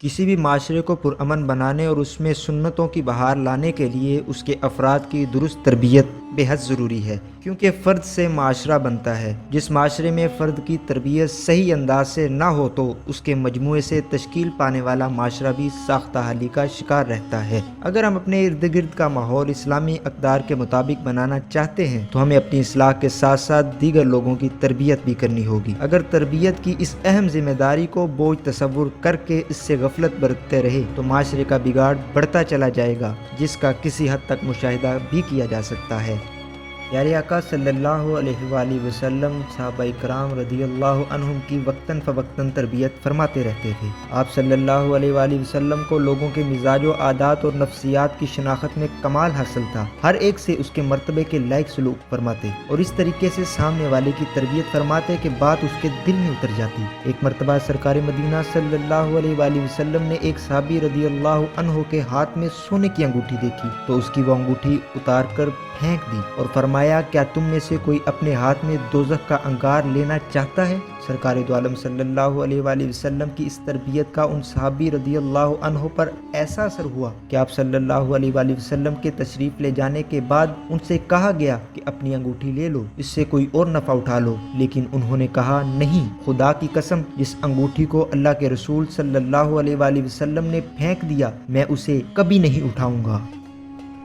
किसी भी माशरे को पुरअमन बनाने और उसमें सुन्नतों की बहार लाने के लिए उसके अफराद की दुरुस्त तरबियत बेहद ज़रूरी है, क्योंकि फ़र्द से माशरा बनता है। जिस माशरे में फ़र्द की तरबियत सही अंदाज से ना हो तो उसके मजमूए से तश्कील पाने वाला माशरा भी साख्ता हाली का शिकार रहता है। अगर हम अपने इर्द गिर्द का माहौल इस्लामी अक़दार के मुताबिक बनाना चाहते हैं तो हमें अपनी इस्लाह के साथ साथ दीगर लोगों की तरबियत भी करनी होगी। अगर तरबियत की इस अहम जिम्मेदारी को बोझ तसव्वुर करके इससे गफलत बरतते रहे तो माशरे का बिगाड़ बढ़ता चला जाएगा, जिसका किसी हद तक मुशाहिदा भी किया जा सकता है। प्यारे आका सल्लल्लाहु अलैहि वसल्लम सहाबा इकराम रदियल्लाहु अन्हुम की वक्तन फ़वक्तन तरबियत फरमाते रहते थे। आप सल्लल्लाहु अलैहि वसल्लम को लोगों के मिजाज व आदात और नफ्सियात की शनाख्त में कमाल हासिल था। हर एक से उसके मर्तबे के लायक सलूक फरमाते और इस तरीके से सामने वाले की तरबियत फरमाते कि बात उसके दिल में उतर जाती। एक मरतबा सरकार मदीना सल्लल्लाहु अलैहि वसल्लम ने एक सहाबी रदियल्लाहु अन्हु के हाथ में सोने की अंगूठी देखी तो उसकी वो अंगूठी उतार कर फेंक दी और फरमाया, क्या तुम में से कोई अपने हाथ में दोज़ख का अंगार लेना चाहता है? सरकार दो आलम सल्लल्लाहु अलैहि वसल्लम की इस तरबियत का उन सहाबी रदियल्लाहु अन्हु पर ऐसा असर हुआ कि आप सल्लल्लाहु अलैहि वसल्लम के तशरीफ़ ले जाने के बाद उनसे कहा गया कि अपनी अंगूठी ले लो, इससे कोई और नफ़ा उठा लो, लेकिन उन्होंने कहा नहीं, खुदा की कसम, जिस अंगूठी को अल्लाह के रसूल सल्लल्लाहु अलैहि वसल्लम ने फेंक दिया मैं उसे कभी नहीं उठाऊंगा।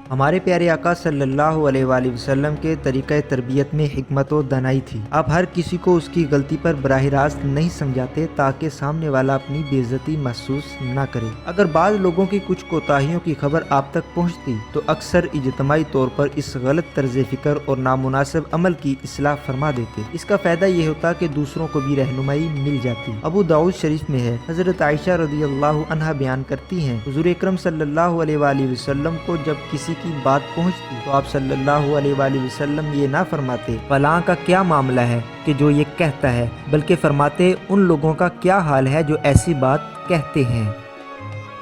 हमारे प्यारे आका सल्लल्लाहु अलैहि वसल्लम के तरीक़े तरबियत में हिकमत व दानाई थी। आप हर किसी को उसकी गलती पर बराह रास्त नहीं समझाते ताकि सामने वाला अपनी बेइज्जती महसूस ना करे। अगर बाद लोगों की कुछ कोताहियों की खबर आप तक पहुंचती तो अक्सर इज्तमाई तौर पर इस गलत तर्ज फ़िक्र और नामुनासिब अमल की इस्लाह फरमा देते। इसका फ़ायदा ये होता कि दूसरों को भी रहनुमाई मिल जाती। अबू दाऊद शरीफ में है, हज़रत आयशा रज़ियल्लाहु अन्हा बयान करती हैं, हुज़ूर अकरम सल्लल्लाहु अलैहि वसल्लम को जब किसी की बात पहुंचती तो आप सल्लल्लाहु अलैहि वसल्लम ये ना फरमाते फलां का क्या मामला है कि जो ये कहता है, बल्कि फरमाते उन लोगों का क्या हाल है जो ऐसी बात कहते हैं।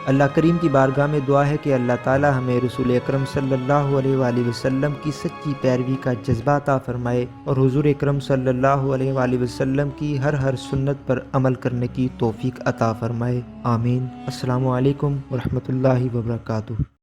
अल्लाह करीम की बारगाह में दुआ है कि अल्लाह ताला हमें रसूल अकरम सल्लल्लाहु अलैहि वसल्लम की सच्ची पैरवी का जज्बा अता फरमाए और हुज़ूर अकरम सल्लल्लाहु अलैहि वसल्लम की हर सुन्नत पर अमल करने की तौफीक अता फरमाए। आमीन। अस्सलामु अलैकुम व रहमतुल्लाहि व बरकातुहू।